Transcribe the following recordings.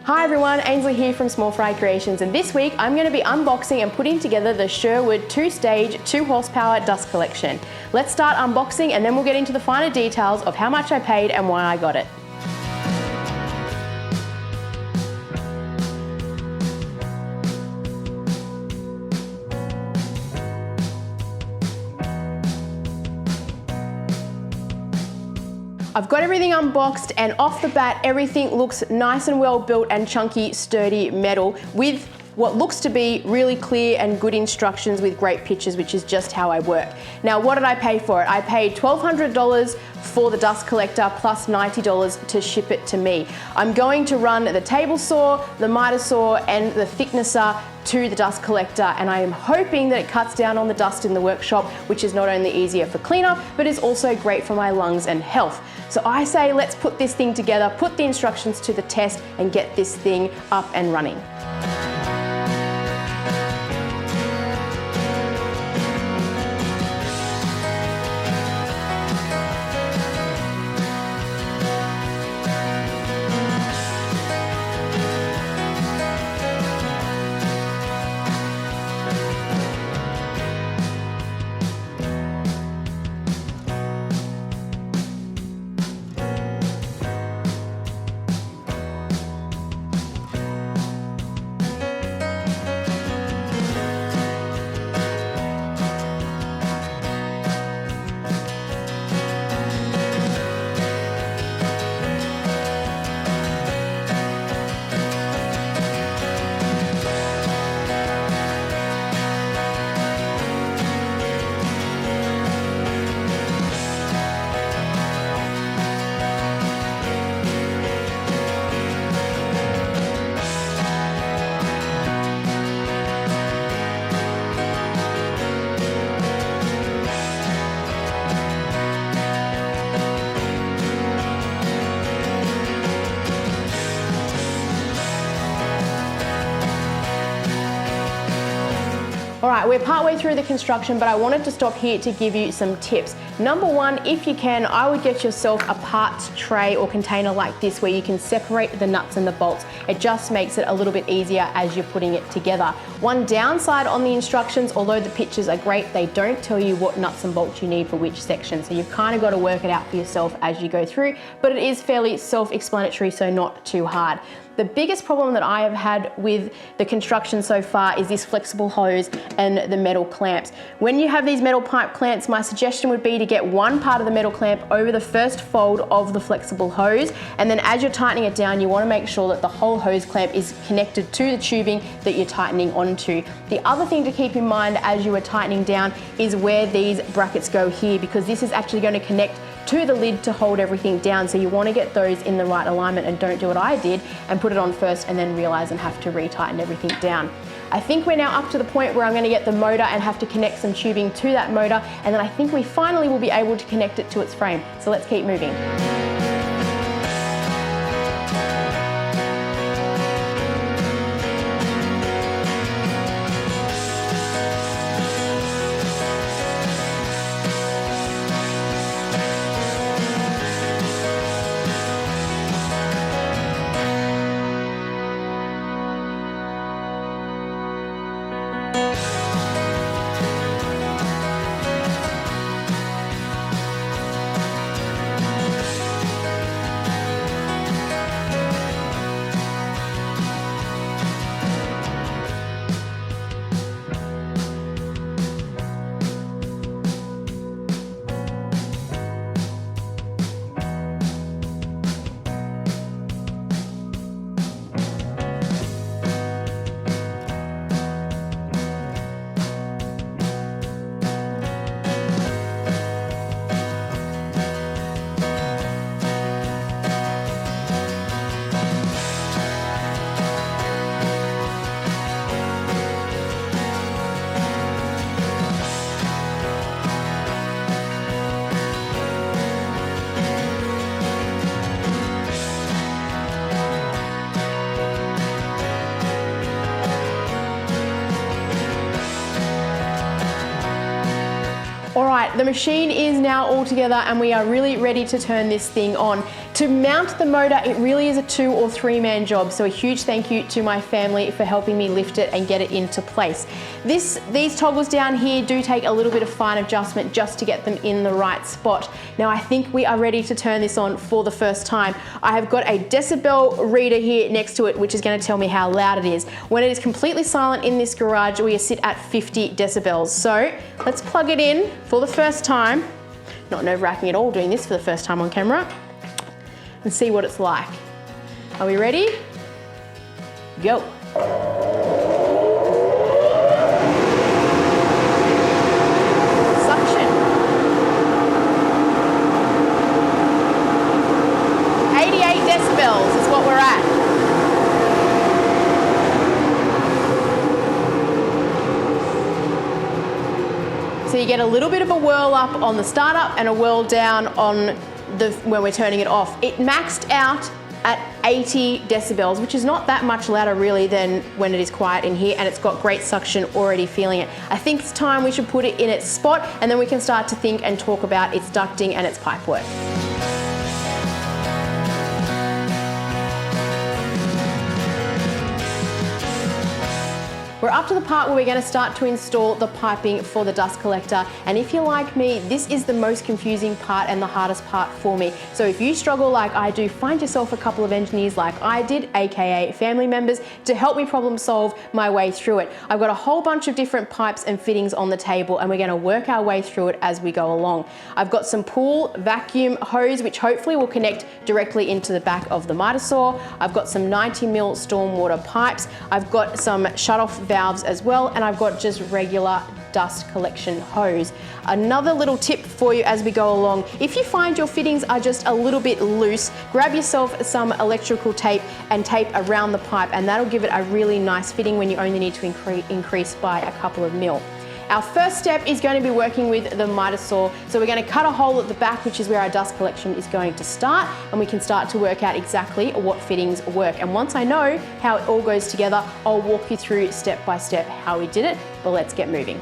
Hi everyone, Ainsley here from Small Fry Creations, and this week I'm going to be unboxing and putting together the Sherwood 2-stage 2 horsepower dust collection. Let's start unboxing and then we'll get into the finer details of how much I paid and why I got it. I've got everything unboxed, and off the bat everything looks nice and well built and chunky, sturdy metal with what looks to be really clear and good instructions with great pictures, which is just how I work. Now, what did I pay for it? I paid $1,200 for the dust collector plus $90 to ship it to me. I'm going to run the table saw, the miter saw, and the thicknesser to the dust collector, and I am hoping that it cuts down on the dust in the workshop, which is not only easier for cleanup, but is also great for my lungs and health. So I say let's put this thing together, put the instructions to the test, and get this thing up and running. All right, we're partway through the construction, but I wanted to stop here to give you some tips. Number one, if you can, I would get yourself a parts tray or container like this where you can separate the nuts and the bolts. It just makes it a little bit easier as you're putting it together. One downside on the instructions, although the pictures are great, they don't tell you what nuts and bolts you need for which section. So you've kind of got to work it out for yourself as you go through, but it is fairly self-explanatory, so not too hard. The biggest problem that I have had with the construction so far is this flexible hose and the metal clamps. When you have these metal pipe clamps, my suggestion would be to get one part of the metal clamp over the first fold of the flexible hose, and then as you're tightening it down, you want to make sure that the whole hose clamp is connected to the tubing that you're tightening onto. The other thing to keep in mind as you are tightening down is where these brackets go here, because this is actually going to connect to the lid to hold everything down. So you want to get those in the right alignment and don't do what I did and put it on first and then realize and have to retighten everything down. I think we're now up to the point where I'm going to get the motor and have to connect some tubing to that motor, and then I think we finally will be able to connect it to its frame. So let's keep moving. All right, the machine is now all together and we are really ready to turn this thing on. To mount the motor, it really is a 2 or 3 man job, so a huge thank you to my family for helping me lift it and get it into place. These toggles down here do take a little bit of fine adjustment just to get them in the right spot. Now I think we are ready to turn this on for the first time. I have got a decibel reader here next to it, which is going to tell me how loud it is. When it is completely silent in this garage, we sit at 50 decibels. So let's plug it in for the first time. Not nerve-wracking at all doing this for the first time on camera. And see what it's like. Are we ready? Go. Suction. 88 decibels is what we're at. So you get a little bit of a whirl up on the startup and a whirl down on when we're turning it off. It maxed out at 80 decibels, which is not that much louder really than when it is quiet in here, and it's got great suction already feeling it. I think it's time we should put it in its spot, and then we can start to think and talk about its ducting and its pipe work. We're up to the part where we're going to start to install the piping for the dust collector, and if you're like me, this is the most confusing part and the hardest part for me. So if you struggle like I do, find yourself a couple of engineers like I did, aka family members, to help me problem solve my way through it. I've got a whole bunch of different pipes and fittings on the table, and we're going to work our way through it as we go along. I've got some pool vacuum hose, which hopefully will connect directly into the back of the miter saw. I've got some 90mm stormwater pipes. I've got some shut-off valves as well, and I've got just regular dust collection hose. Another little tip for you as we go along: if you find your fittings are just a little bit loose, grab yourself some electrical tape and tape around the pipe, and that'll give it a really nice fitting when you only need to increase by a couple of mil. Our first step is going to be working with the miter saw. So we're going to cut a hole at the back, which is where our dust collection is going to start, and we can start to work out exactly what fittings work. And once I know how it all goes together, I'll walk you through step by step how we did it, but let's get moving.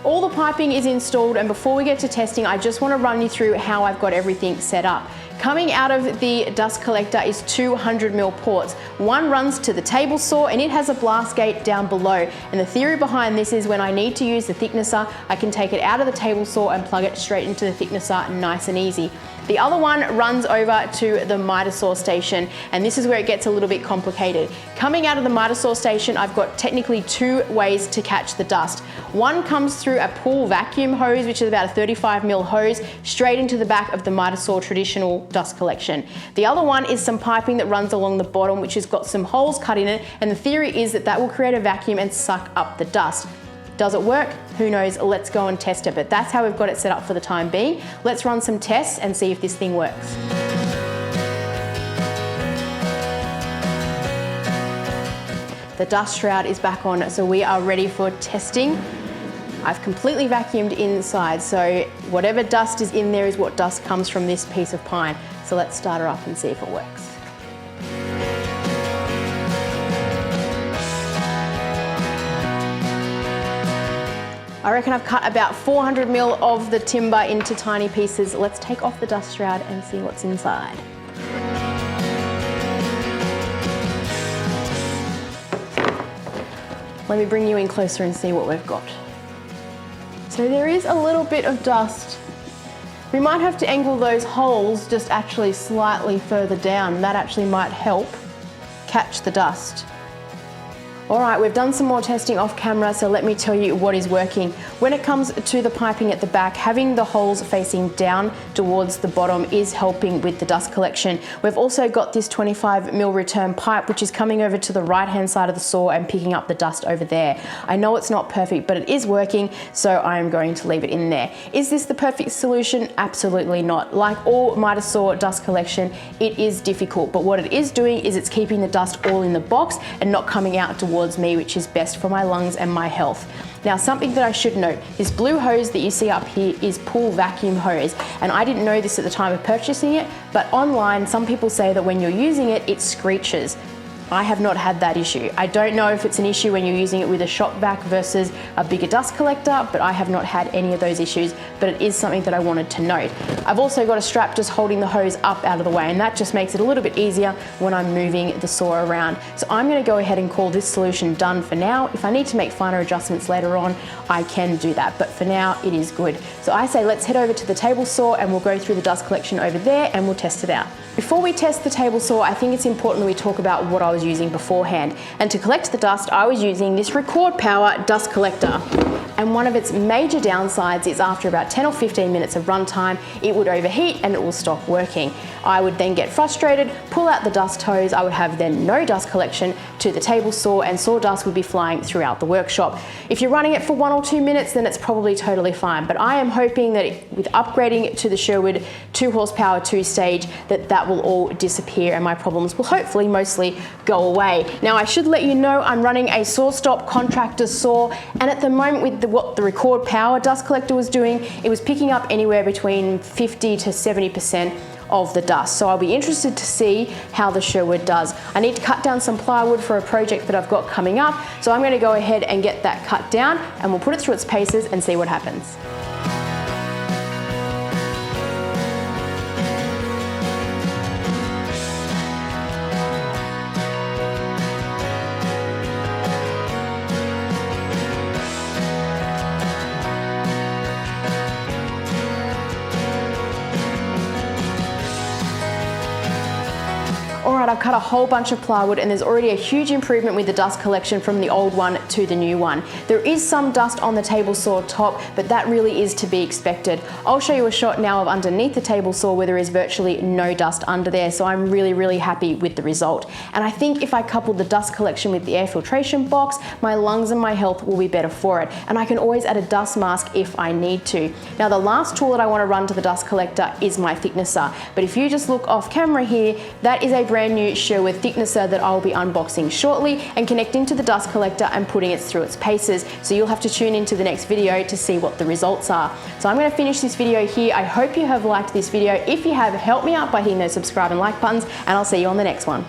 All the piping is installed, and before we get to testing, I just want to run you through how I've got everything set up. Coming out of the dust collector is 200mm ports. One runs to the table saw, and it has a blast gate down below. And the theory behind this is when I need to use the thicknesser, I can take it out of the table saw and plug it straight into the thicknesser, nice and easy. The other one runs over to the miter saw station, and this is where it gets a little bit complicated. Coming out of the miter saw station, I've got technically two ways to catch the dust. One comes through a pool vacuum hose, which is about a 35mm hose, straight into the back of the miter saw traditional dust collection. The other one is some piping that runs along the bottom, which has got some holes cut in it, and the theory is that that will create a vacuum and suck up the dust. Does it work? Who knows? Let's go and test it, but that's how we've got it set up for the time being. Let's run some tests and see if this thing works. The dust shroud is back on, so we are ready for testing. I've completely vacuumed inside, so whatever dust is in there is what dust comes from this piece of pine. So let's start her up and see if it works. I reckon I've cut about 400mm of the timber into tiny pieces. Let's take off the dust shroud and see what's inside. Let me bring you in closer and see what we've got. So there is a little bit of dust. We might have to angle those holes just actually slightly further down. That actually might help catch the dust. All right, we've done some more testing off camera, so let me tell you what is working. When it comes to the piping at the back, having the holes facing down towards the bottom is helping with the dust collection. We've also got this 25mm return pipe, which is coming over to the right-hand side of the saw and picking up the dust over there. I know it's not perfect, but it is working, so I am going to leave it in there. Is this the perfect solution? Absolutely not. Like all miter saw dust collection, it is difficult, but what it is doing is it's keeping the dust all in the box and not coming out towards me, which is best for my lungs and my health. Now, something that I should note, this blue hose that you see up here is pool vacuum hose, and I didn't know this at the time of purchasing it, but online some people say that when you're using it, it screeches. I have not had that issue. I don't know if it's an issue when you're using it with a shop vac versus a bigger dust collector, but I have not had any of those issues, but it is something that I wanted to note. I've also got a strap just holding the hose up out of the way, and that just makes it a little bit easier when I'm moving the saw around. So I'm gonna go ahead and call this solution done for now. If I need to make finer adjustments later on, I can do that, but for now it is good. So I say let's head over to the table saw and we'll go through the dust collection over there and we'll test it out. Before we test the table saw, I think it's important that we talk about what I was using beforehand. And to collect the dust, I was using this Record Power dust collector. And one of its major downsides is after about 10 or 15 minutes of runtime, it would overheat and it will stop working. I would then get frustrated, pull out the dust hose, I would have then no dust collection to the table saw, and sawdust would be flying throughout the workshop. If you're running it for 1 or 2 minutes, then it's probably totally fine. But I am hoping that with upgrading to the Sherwood 2 horsepower 2-stage, that will all disappear and my problems will hopefully mostly go away. Now, I should let you know I'm running a SawStop contractor saw, and at the moment with what the Record Power dust collector was doing, it was picking up anywhere between 50 to 70% of the dust. So I'll be interested to see how the Sherwood does. I need to cut down some plywood for a project that I've got coming up, so I'm going to go ahead and get that cut down and we'll put it through its paces and see what happens. Alright, I've cut a whole bunch of plywood and there's already a huge improvement with the dust collection from the old one to the new one. There is some dust on the table saw top, but that really is to be expected. I'll show you a shot now of underneath the table saw where there is virtually no dust under there, so I'm really happy with the result. And I think if I couple the dust collection with the air filtration box, my lungs and my health will be better for it. And I can always add a dust mask if I need to. Now, the last tool that I want to run to the dust collector is my thicknesser, but if you just look off camera here, that is a brand new Sherwood thicknesser that I'll be unboxing shortly and connecting to the dust collector and putting it through its paces. So you'll have to tune into the next video to see what the results are. So I'm going to finish this video here. I hope you have liked this video. If you have, help me out by hitting those subscribe and like buttons, and I'll see you on the next one.